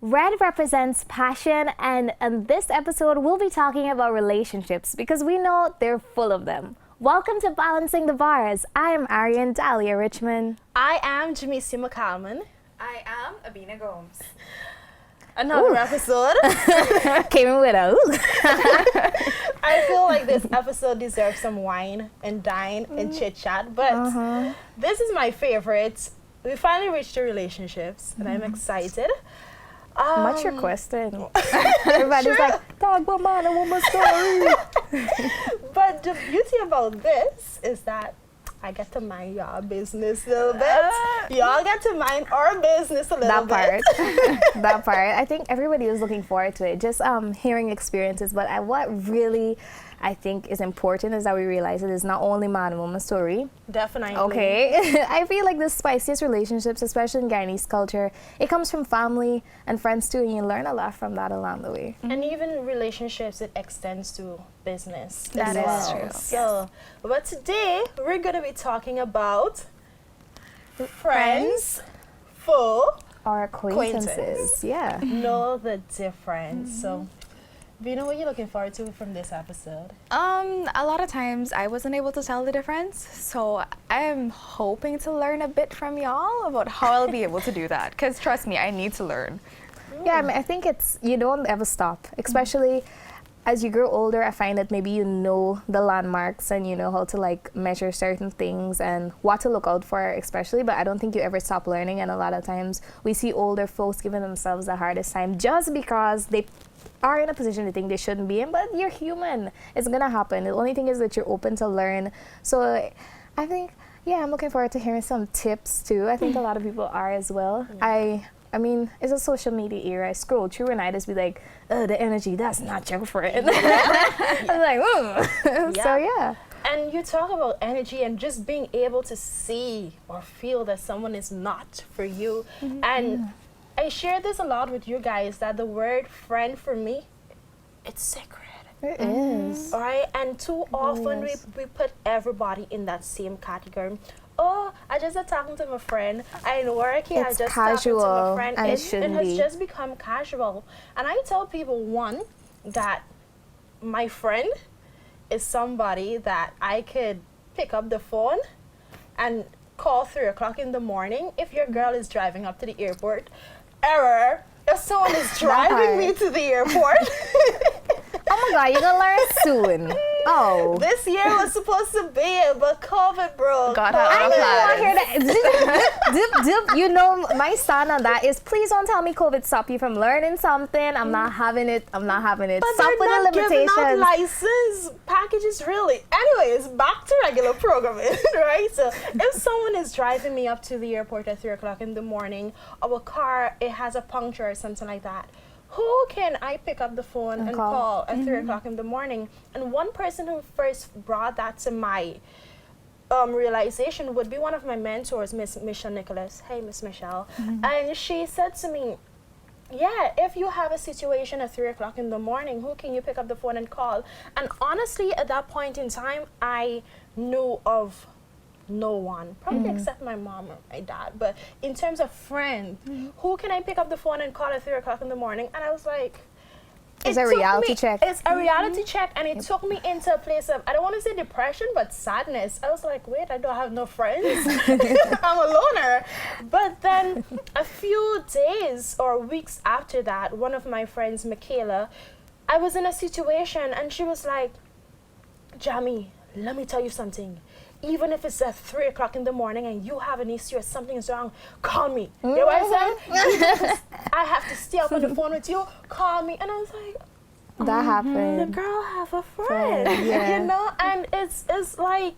Red represents passion, and in this episode, we'll be talking about relationships because we know they're full of them. Welcome to Balancing the Bars. I am Arian Dahlia Richmond. I am Jamisi McCalman. I am Abina Gomes. Another episode. Came in with a ooh. I feel like this episode deserves some wine and dine and chit chat, but this is my favorite. We finally reached the relationships, and I'm excited. Much requested. Everybody's like, talk about mine, I want my story. But the beauty about this is that I get to mind y'all business a little bit. Y'all get to mind our business a little bit. That part. I think everybody was looking forward to it. Just hearing experiences. But what really I think is important is that we realize it is not only man and woman story. Definitely. Okay. I feel like the spiciest relationships, especially in Guyanese culture, it comes from family and friends too, and you learn a lot from that along the way. And even relationships, it extends to business. That is true. So, but today we're going to be talking about friends for Our acquaintances. Yeah. know the difference. So, Vina, what are you looking forward to from this episode? A lot of times I wasn't able to tell the difference, so I am hoping to learn a bit from y'all about how I'll be able to do that. Because trust me, I need to learn. Yeah, I mean, I think you don't ever stop, especially as you grow older. I find that maybe you know the landmarks and you know how to like measure certain things and what to look out for, especially, but I don't think you ever stop learning. And a lot of times we see older folks giving themselves the hardest time just because they are in a position they think they shouldn't be in, but you're human. It's gonna happen. The only thing is that you're open to learn. So I think, yeah, I'm looking forward to hearing some tips too. I think a lot of people are as well. I mean, it's a social media era. I scroll through and I just be like, oh, the energy, that's not your friend. I'm like, ooh. So yeah. And you talk about energy and just being able to see or feel that someone is not for you. And I share this a lot with you guys, that the word friend for me, it's sacred. It is. All right? And too often we put everybody in that same category. Oh, I just talking to my friend. I know work here. I It's just casual, talking to my friend. and it It shouldn't has be. just become casual. And I tell people, one, that my friend is somebody that I could pick up the phone and call 3 o'clock in the morning if your girl is driving up to the airport. Error. If someone is driving me to the airport. Oh my God, you're gonna learn soon. Oh. This year was supposed to be it, but COVID broke. God had I other didn't want to plans. hear that. Dip. You know, my stand on that is please don't tell me COVID stop you from learning something. I'm not having it. I'm not having it. But Stop with they're not the giving out limitations. license packages, really. Anyways, back to regular programming, right? So if someone is driving me up to the airport at 3 o'clock in the morning, or a car, it has a puncture or something like that, who can I pick up the phone and call at 3 o'clock in the morning? And one person who first brought that to my realization would be one of my mentors, Miss Michelle Nicholas. Hey, Miss Michelle. And she said to me, yeah, if you have a situation at 3 o'clock in the morning, who can you pick up the phone and call? And honestly, at that point in time, I knew of no one, probably except my mom or my dad. But in terms of friend, who can I pick up the phone and call at 3 o'clock in the morning? And I was like, It's a reality check. It's a reality check, and it took me into a place of, I don't want to say depression, but sadness. I was like, wait, I don't have no friends. I'm a loner. But then a few days or weeks after that, one of my friends, Michaela, I was in a situation, and she was like, Jamie, let me tell you something. Even if it's at 3 o'clock in the morning and you have an issue or something is wrong, call me. You know what I'm saying? Even if I have to stay up on the phone with you, call me. And I was like, That happened. the girl have a friend. Yeah. You know? And it's like,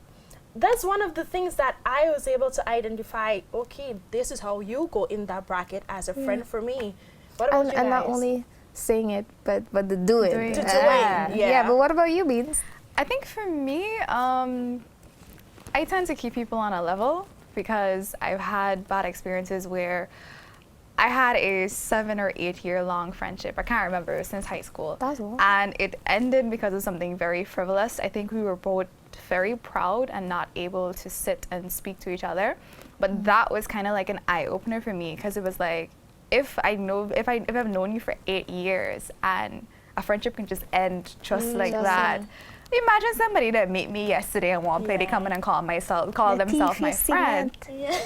that's one of the things that I was able to identify, okay, this is how you go in that bracket as a friend for me. What about you guys? And not only saying it, but to do it. Doing it. Yeah, but what about you, Beans? I think for me, I tend to keep people on a level because I've had bad experiences where I had a 7 or 8 year long friendship. I can't remember, since high school. That's long. And it ended because of something very frivolous. I think we were both very proud and not able to sit and speak to each other. But that was kind of like an eye opener for me because it was like, if I've known you for 8 years and a friendship can just end just like just that. like- Imagine somebody that met me yesterday and one play, they come in and call themselves my friend. Yeah.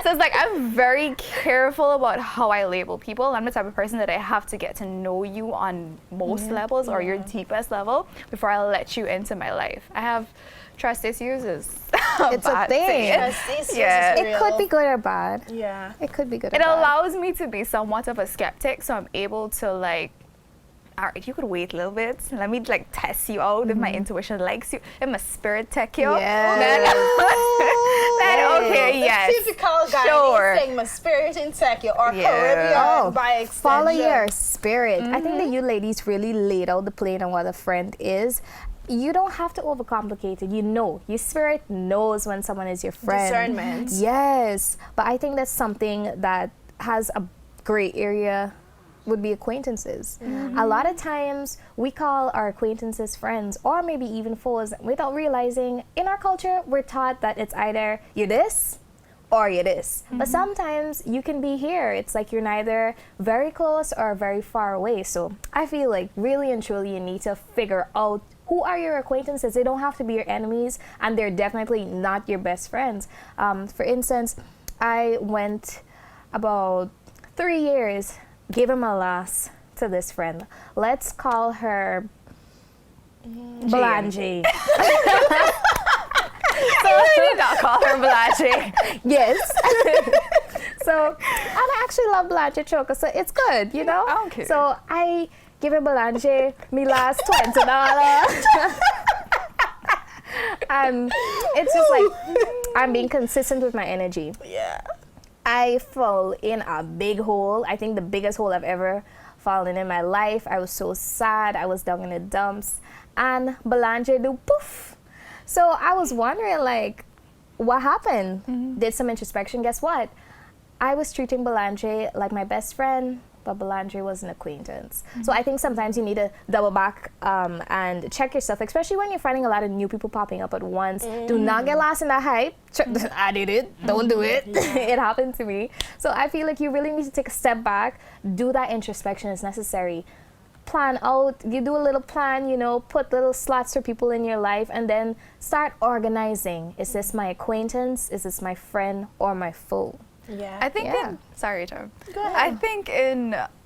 So it's like I'm very careful about how I label people. I'm the type of person that I have to get to know you on most levels or your deepest level before I let you into my life. I have trust issues. It's It's a bad thing. Trust issues Yeah. is It could real. be good or bad. Yeah. It could be good or It bad. allows me to be somewhat of a skeptic, so I'm able to like, all right, you could wait a little bit. Let me like test you out if my intuition likes you, if my spirit tech you. Yes. Then okay, yes. Typical guy Sure. saying my spirit insecure or Yeah. Caribbean Oh, by extension. Follow your spirit. I think that you ladies really laid out the plane on what a friend is. You don't have to overcomplicate it. You know, your spirit knows when someone is your friend. Discernment. Yes, but I think that's something that has a gray area would be acquaintances. A lot of times we call our acquaintances friends or maybe even foes without realizing in our culture we're taught that it's either you're this or you're this. But sometimes you can be here. It's like you're neither very close or very far away. So I feel like really and truly you need to figure out who are your acquaintances. They don't have to be your enemies and they're definitely not your best friends. For instance, I went about 3 years giving my last to this friend. Let's call her Blanche. You did not call her Blanche. Yes. So, and I actually love Blanche Choco, so it's good, you know? Okay. So I give her Blanche me last $20. And it's just like, I'm being consistent with my energy. Yeah. I fell in a big hole. I think the biggest hole I've ever fallen in my life. I was so sad. I was down in the dumps. And Blanche do poof. So I was wondering, like, what happened? Did some introspection. Guess what? I was treating Blanche like my best friend, but Blanche was an acquaintance. So I think sometimes you need to double back and check yourself, especially when you're finding a lot of new people popping up at once. Do not get lost in that hype. I did it. Don't do it. It happened to me. So I feel like you really need to take a step back, do that introspection as necessary. Plan out, you do a little plan, you know, put little slots for people in your life and then start organizing. Is this my acquaintance? Is this my friend or my foe? Yeah. I think Yeah. sorry, Tom. Go ahead. I think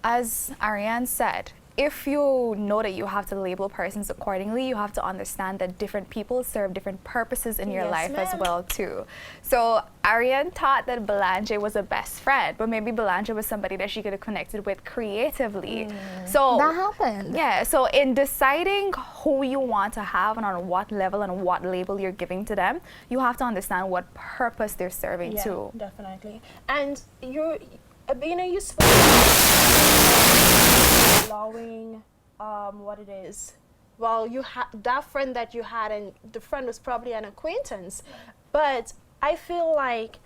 as Ariane said, if you know that you have to label persons accordingly, you have to understand that different people serve different purposes in your Yes, life as ma'am. well too. So Ariane thought that Blanche was a best friend, but maybe Blanche was somebody that she could have connected with creatively. So That happened. yeah, so in deciding who you want to have and on what level and what label you're giving to them, you have to understand what purpose they're serving Yeah, to. definitely. And you're being a useful allowing what it is. Well, you had that friend that you had, and the friend was probably an acquaintance. But I feel like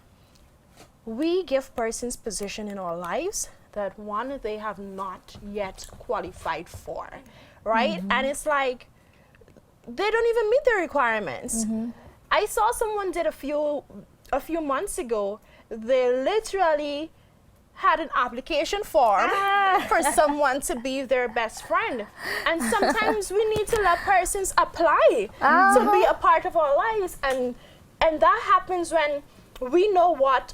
we give persons position in our lives that one they have not yet qualified for, right? And it's like they don't even meet the requirements. I saw someone did a few months ago. They literally had an application form for someone to be their best friend. And sometimes we need to let persons apply to be a part of our lives. And that happens when we know what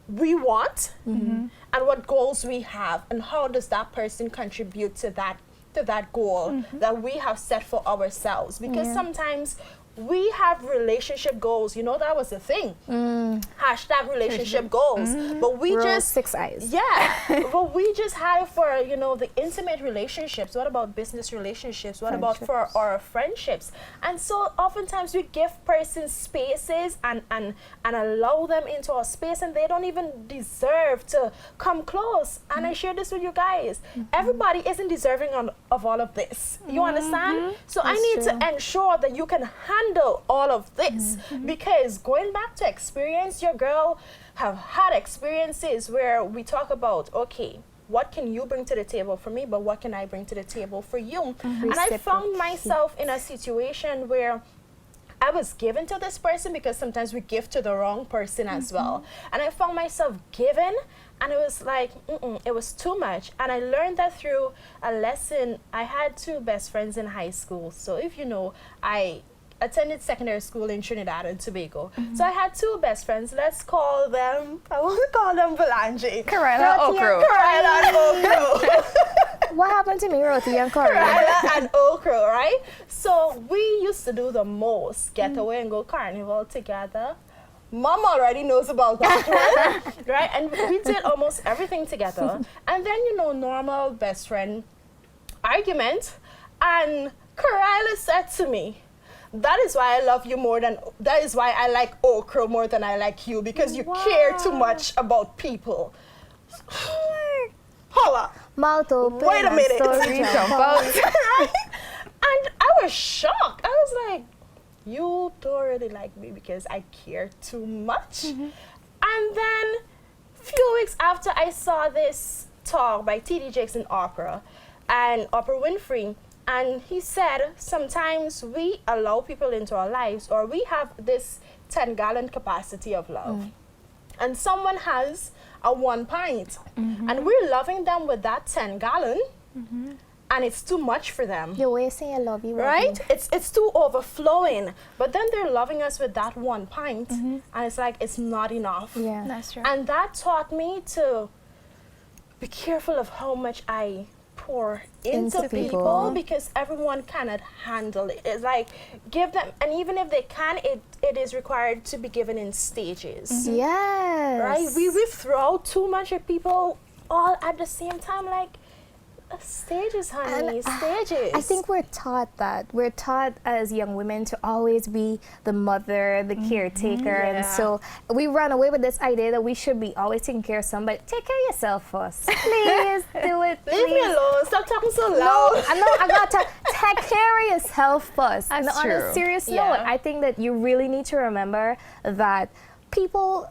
we want and what goals we have and how does that person contribute to that goal that we have set for ourselves. Because sometimes we have relationship goals. You know, that was the thing. Hashtag relationship goals. But we Rule just 6 eyes. yeah, but we just had it for, you know, the intimate relationships. What about business relationships? What about for our friendships? And so oftentimes we give persons spaces and allow them into our space, and they don't even deserve to come close. And I share this with you guys. Everybody isn't deserving of all of this. You understand? So I need to ensure that you can handle all of this, because going back to experience, your girl have had experiences where we talk about, okay, what can you bring to the table for me, but what can I bring to the table for you? And I found myself in a situation where I was given to this person, because sometimes we give to the wrong person as well. And I found myself given, and it was like, it was too much. And I learned that through a lesson. I had 2 best friends in high school. So if you know, I attended secondary school in Trinidad and Tobago. So I had 2 best friends. Let's call them, I want to call them Belange. Karela Okro. Karela and Okro. What happened to me, Roti and Corey? Karela and Okro, right? So we used to do the most, get away and go carnival together. Mom already knows about that one, right? And we did almost everything together. And then, you know, normal best friend argument. And Karela said to me, that is why I love you more than, that is why I like Okro more than I like you, because you care too much about people. Holla. Mouth open. Wait a minute. Story jump out. Right? And I was shocked. I was like, you don't really like me because I care too much. And then a few weeks after, I saw this talk by T.D. Jakes in Oprah and Oprah Winfrey. And he said, sometimes we allow people into our lives, or we have this 10-gallon capacity of love. And someone has a 1 pint. And we're loving them with that 10-gallon. And it's too much for them. You're wasting your love, you right? It's too overflowing. But then they're loving us with that 1 pint, and it's like, it's not enough. Yeah. That's true. And that taught me to be careful of how much I pour into people, because everyone cannot handle it. It's like, give them, and even if they can, it is required to be given in stages. Yes. Right? We throw too much at people all at the same time, like, stages, honey, stages. I think we're taught that. We're taught as young women to always be the mother, the caretaker, and so we run away with this idea that we should be always taking care of somebody. Take care of yourself first. Please do it. Leave me alone. Stop talking so loud. I got to take care of yourself first. That's and on a true. serious note, Yeah. I think that you really need to remember that people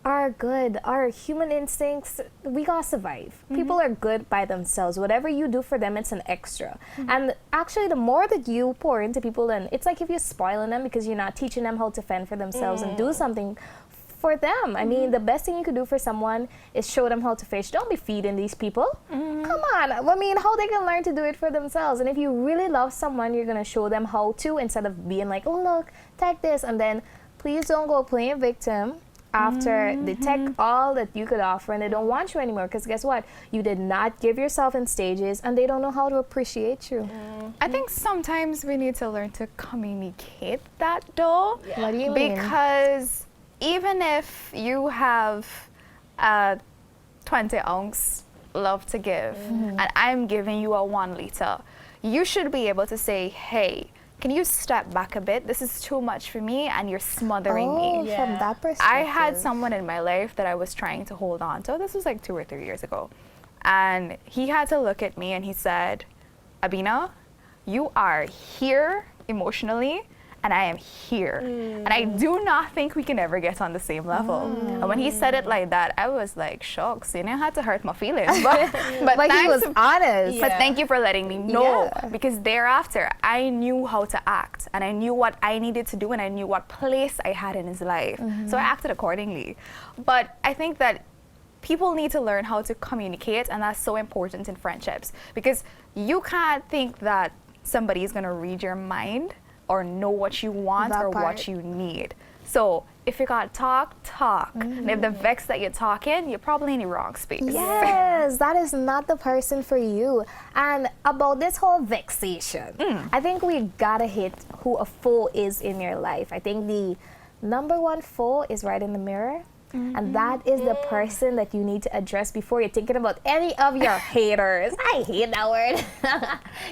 are good. Our human instincts, we gotta survive. People are good by themselves. Whatever you do for them, it's an extra. And actually, the more that you pour into people, then it's like if you're spoiling them because you're not teaching them how to fend for themselves and do something for them. I mean, the best thing you could do for someone is show them how to fish. Don't be feeding these people. Come on. I mean, how they can learn to do it for themselves. And if you really love someone, you're gonna show them how to, instead of being like, oh, look, take this. And then please don't go playing victim after they take all that you could offer and they don't want you anymore, because guess what, you did not give yourself in stages and they don't know how to appreciate you. I think sometimes we need to learn to communicate that though. What do you mean? Because even if you have a 20-ounce love to give and I'm giving you a 1 liter, you should be able to say, hey, can you step back a bit? This is too much for me and you're smothering me. Yeah. From that perspective. I had someone in my life that I was trying to hold on to. This was like 2 or 3 years ago. And he had to look at me and he said, Abina, you are here emotionally and I am here. And I do not think we can ever get on the same level. And when he said it like that, I was like shocked. So, you know, I had to hurt my feelings. But But he was thanks- honest. But thank you for letting me know, Yeah. because thereafter I knew how to act and I knew what I needed to do and I knew what place I had in his life. So I acted accordingly. But I think that people need to learn how to communicate, and that's so important in friendships, because you can't think that somebody is going to read your mind or know what you want That or part. what you need. So if you got talk. And if the vex that you're talking, you're probably in the wrong space. Yes, that is not the person for you. And about this whole vexation, I think we gotta hit who a foe is in your life. I think the number 1 foe is right in the mirror. And that is the person that you need to address before you're thinking about any of your haters. I hate that word.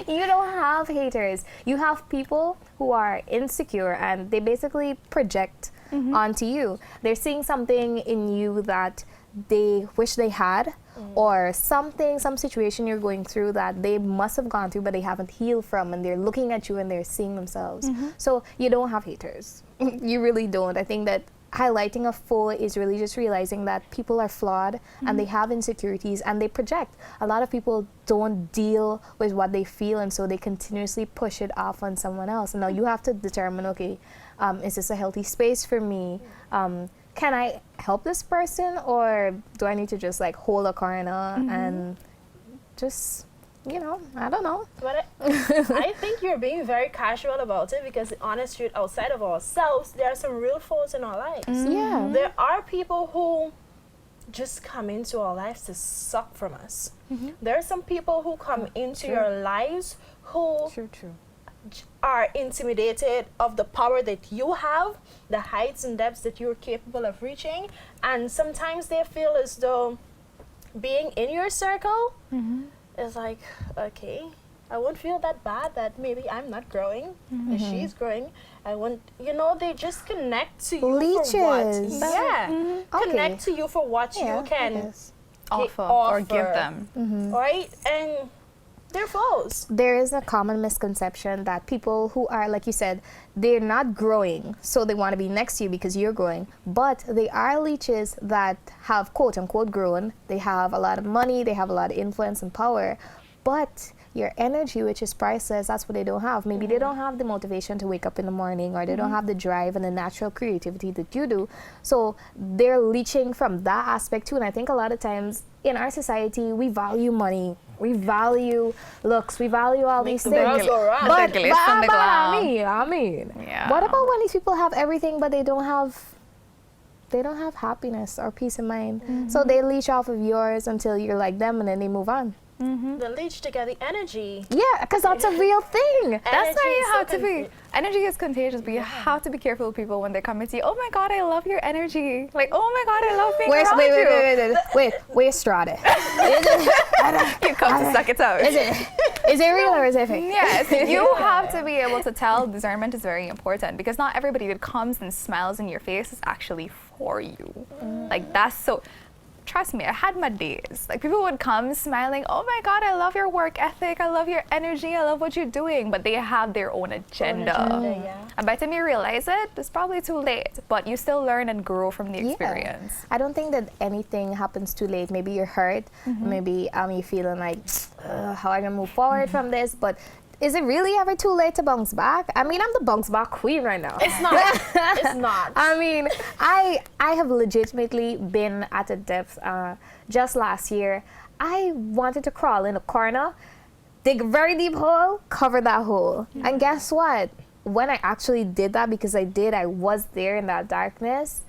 You don't have haters. You have people who are insecure and they basically project onto you. They're seeing something in you that they wish they had, or some situation you're going through that they must have gone through but they haven't healed from, and they're looking at you and they're seeing themselves. So you don't have haters. You really don't. I think that highlighting a foe is really just realizing that people are flawed and they have insecurities and they project. A lot of people don't deal with what they feel, and so they continuously push it off on someone else. And now you have to determine, okay, Is this a healthy space for me? Can I help this person, or do I need to just like hold a corner and just, I don't know. But I think you're being very casual about it, because the honest truth, outside of ourselves, there are some real foes in our lives. Yeah. There are people who just come into our lives to suck from us. There are some people who come into your lives who True. are intimidated of the power that you have, the heights and depths that you're capable of reaching, and sometimes they feel as though being in your circle is like, okay, I won't feel that bad that maybe I'm not growing, and she's growing. I want, they just connect to you for what? Leeches. Yeah. Connect to you for what you can Offer or give them. right? And they're foes. There is a common misconception that people who are, like you said, they're not growing, so they want to be next to you because you're growing. But they are leeches that have, quote unquote, grown. They have a lot of money, they have a lot of influence and power. But your energy, which is priceless, that's what they don't have. Maybe they don't have the motivation to wake up in the morning, or they don't have the drive and the natural creativity that you do. So they're leeching from that aspect too. And I think a lot of times in our society, we value money, we value looks, we value all these things. Girls go around. But I I mean, Yeah. what about when these people have everything, but they don't have happiness or peace of mind? So they leech off of yours until you're like them, and then they move on. The leech to get the energy. Yeah, because that's a real thing. That's why you Energy have is so to be. Energy is contagious, but you have to be careful with people when they come and say, "Oh my God, I love your energy." Like, "Oh my God, I love being around you." Where's Strada? You come to suck it out. Is it real or is it fake? Yes, you have to be able to tell. Discernment is very important, because not everybody that comes and smiles in your face is actually for you. Like, that's so. Trust me, I had my days. Like, people would come smiling, "Oh my God, I love your work ethic, I love your energy, I love what you're doing," but they have their own agenda. And by the time you realize it, it's probably too late, but you still learn and grow from the experience. I don't think that anything happens too late. Maybe you're hurt, maybe you're feeling like, how am I gonna move forward from this? But is it really ever too late to bounce back? I mean, I'm the bounce back queen right now. It's not. It's not. I mean, I have legitimately been at a depth. Just last year, I wanted to crawl in a corner, dig a very deep hole, cover that hole. And guess what? When I actually did that, because I was there in that darkness,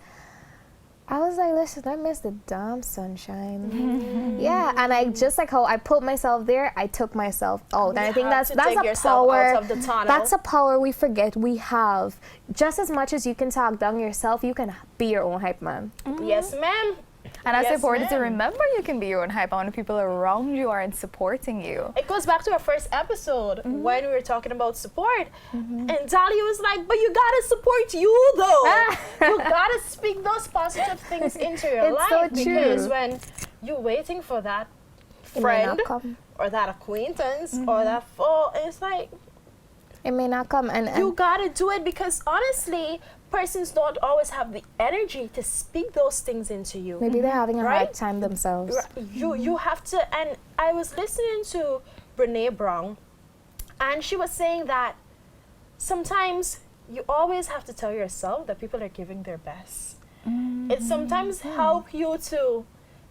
I was like, listen, I miss the damn sunshine. Yeah, and I just like how I put myself there, I took myself out. And I think that's a power. Out of the tunnel. That's a power we forget we have. Just as much as you can talk down yourself, you can be your own hype man. Yes, ma'am. And that's Yes, important to ma'am. remember. You can be your own hype when people around you aren't supporting you. It goes back to our first episode when we were talking about support. And Dahlia was like, but you gotta support you though. You gotta speak those positive things into your It's life. so Because true. when you're waiting for that It may friend not come. or that acquaintance or that foe, it's like, It may not come. And you gotta do it, because honestly, persons don't always have the energy to speak those things into you. maybe they're having a Right? hard time themselves. You have to. And I was listening to Brene Brown, and she was saying that sometimes you always have to tell yourself that people are giving their best. It sometimes help you to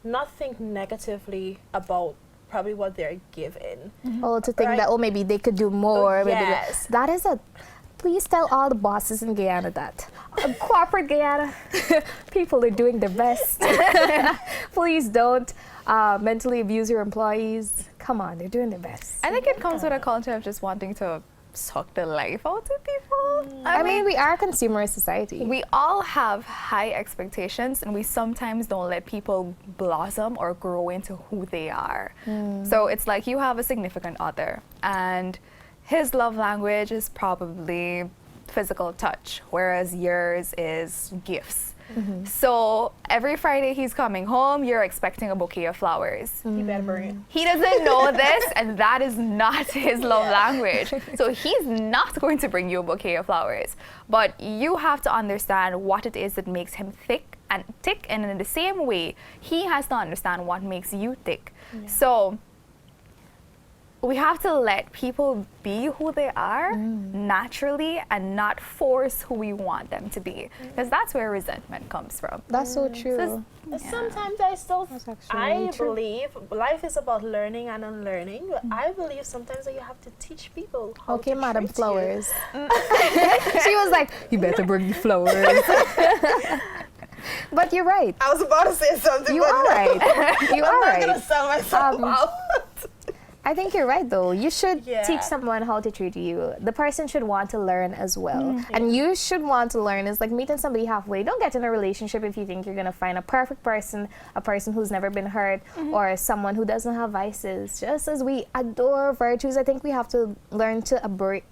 not think negatively about probably what they're given. Or to think Right. that, maybe they could do more. Maybe yes. that is please tell all the bosses in Guyana that. Corporate Guyana, people are doing their best. Please don't mentally abuse your employees. Come on, they're doing their best. I think it comes with a culture of just wanting to suck the life out of people. I mean, we are a consumerist society. We all have high expectations, and we sometimes don't let people blossom or grow into who they are. So it's like you have a significant other, and his love language is probably physical touch, whereas yours is gifts. So every Friday he's coming home, you're expecting a bouquet of flowers. You better bring it. He doesn't know this, and that is not his love language. So he's not going to bring you a bouquet of flowers. But you have to understand what it is that makes him tick, and in the same way, he has to understand what makes you tick. So we have to let people be who they are naturally and not force who we want them to be, because that's where resentment comes from. That's so true. Sometimes I still, That's actually I really true. believe life is about learning and unlearning. But I believe sometimes that you have to teach people how Okay, to Madam treat you. Flowers. She was like, you better bring the flowers. But you're right. I was about to say something, You but are no. right. You I'm are not gonna right. sell myself out. I think you're right, though. You should Yeah. teach someone how to treat you. The person should want to learn as well. And you should want to learn. It's like meeting somebody halfway. Don't get in a relationship if you think you're going to find a perfect person, a person who's never been hurt, or someone who doesn't have vices. Just as we adore virtues, I think we have to learn to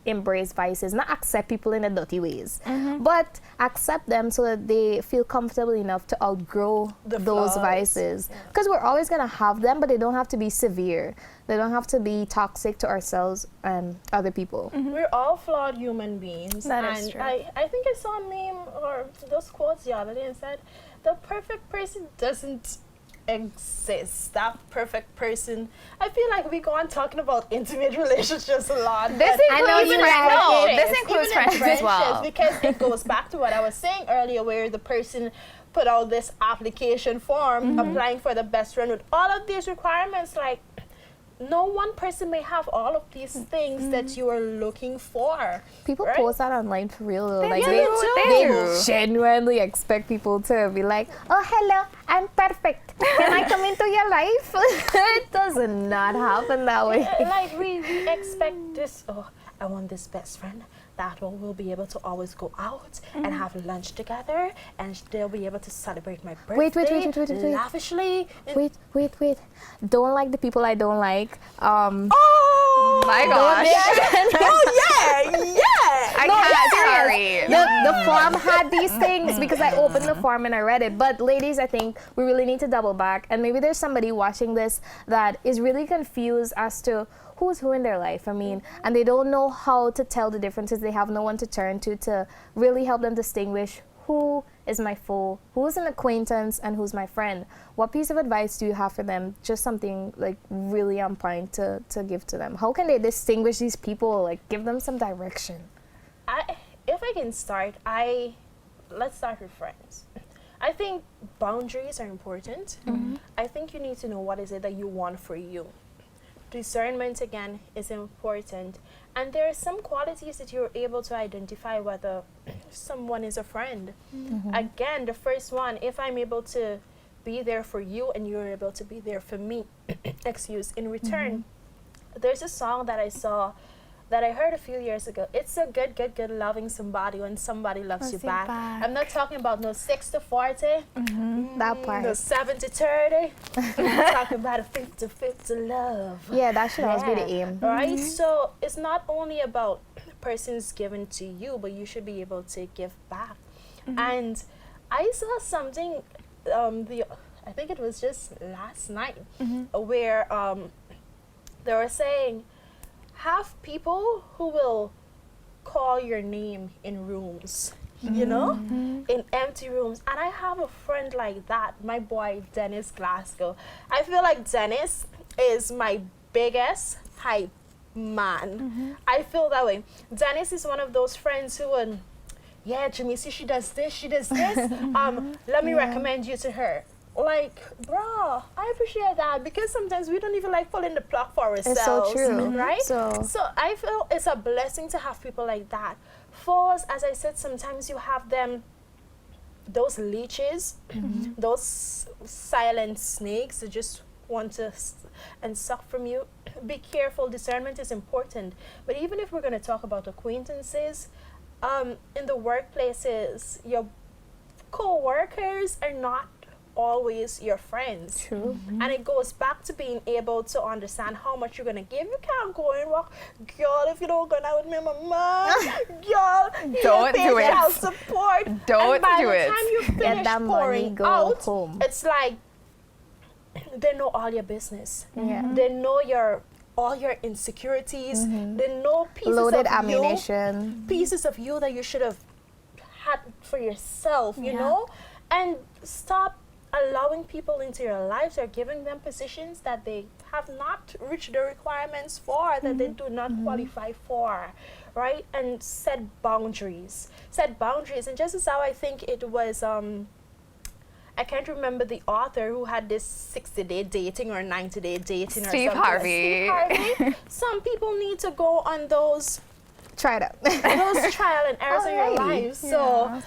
embrace vices, not accept people in the dirty ways, but accept them so that they feel comfortable enough to outgrow The those flaws. vices. Because we're always going to have them, but they don't have to be severe. They don't have to be toxic to ourselves and other people. We're all flawed human beings. That and is true. I think I saw a meme or those quotes the other day and said, the perfect person doesn't exist. That perfect person. I feel like we go on talking about intimate relationships a lot. This but I know includes you friends. like No, it. this includes even in friendships as well. because it goes back to what I was saying earlier, where the person put out this application form applying for the best friend with all of these requirements. Like, no one person may have all of these things that you are looking for. People Right? post that online for real. Though. Like do, they, they they do. genuinely expect people to be like, "Oh, hello, I'm perfect. Can I come into your life?" It does not happen that way. Like we expect this. Oh, I want this best friend. That one will be able to always go out and have lunch together, and they'll be able to celebrate my birthday Wait. lavishly. Wait. Don't like the people I don't like. Oh My Don't gosh. mention- Oh yeah. I No, can't, serious. sorry. The form had these things because I opened the form and I read it. But ladies, I think we really need to double back. And maybe there's somebody watching this that is really confused as to who's who in their life. I mean, and they don't know how to tell the differences. They have no one to turn to really help them distinguish who is my foe, who's an acquaintance, and who's my friend. What piece of advice do you have for them? Just something like really on point to give to them. How can they distinguish these people? Like, give them some direction. If I can start, let's start with friends. I think boundaries are important. I think you need to know what is it that you want for you. Discernment, again, is important. And there are some qualities that you're able to identify whether someone is a friend. Again, the first one, if I'm able to be there for you and you're able to be there for me, in return. There's a song that I saw that I heard a few years ago. It's so good loving somebody when somebody loves you back. I'm not talking about no 60-40, That part. no 70-30. I'm talking about a 50-50 love. Yeah, that should always be the Yeah. aim. Right? So it's not only about persons given to you, but you should be able to give back. And I saw something, I think it was just last night, where they were saying, have people who will call your name in rooms, you know, in empty rooms. And I have a friend like that, my boy Dennis Glasgow. I feel like Dennis is my biggest hype man. I feel that way. Dennis is one of those friends who would, yeah, Jamisi, she does this. Let me recommend you to her. Like, bro, I appreciate that, because sometimes we don't even like pulling the plug for ourselves. It's so true. Right? So I feel it's a blessing to have people like that. Fours, as I said, sometimes you have them, those leeches, those silent snakes that just want to and suck from you. Be careful. Discernment is important. But even if we're going to talk about acquaintances, in the workplaces, your co-workers are not always your friends. true. And it goes back to being able to understand how much you're gonna give. You can't go and walk, girl, if you don't go out with me, mama, girl, Don't do it. child support. Don't and by do the it. time you Get finish that money, pouring go out, home. it's like they know all your business. Yeah. They know all your insecurities. They know pieces Loaded of you, ammunition. pieces of you that you should have had for yourself, you Yeah. know? And stop allowing people into your lives or giving them positions that they have not reached the requirements for, that they do not qualify for, right? And set boundaries. And just as how I think it was, I can't remember the author who had this 60-day dating or 90-day dating or Steve something. Harvey. Steve Harvey. Some people need to go on those Try it out. those trial and errors in your Alrighty. lives. So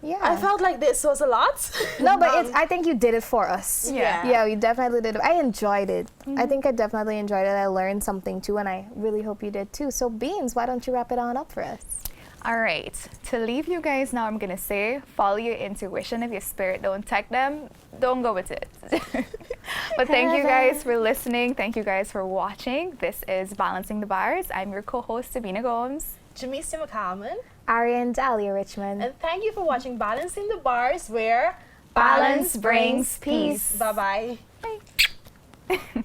Yeah. I felt like this was a lot. No, but I think you did it for us. Yeah. Yeah, you definitely did it. I enjoyed it. I think I definitely enjoyed it. I learned something too, and I really hope you did too. So, Beans, why don't you wrap it on up for us? All right, to leave you guys now, I'm gonna say, follow your intuition. If your spirit don't take them, don't go with it. But thank you guys for listening. Thank you guys for watching. This is Balancing the Bars. I'm your co-host, Sabina Gomes. Jamisa McCalman. Arian Dahlia Richmond. And thank you for watching Balancing the Bars, where Balance brings peace. Bye-bye. Bye.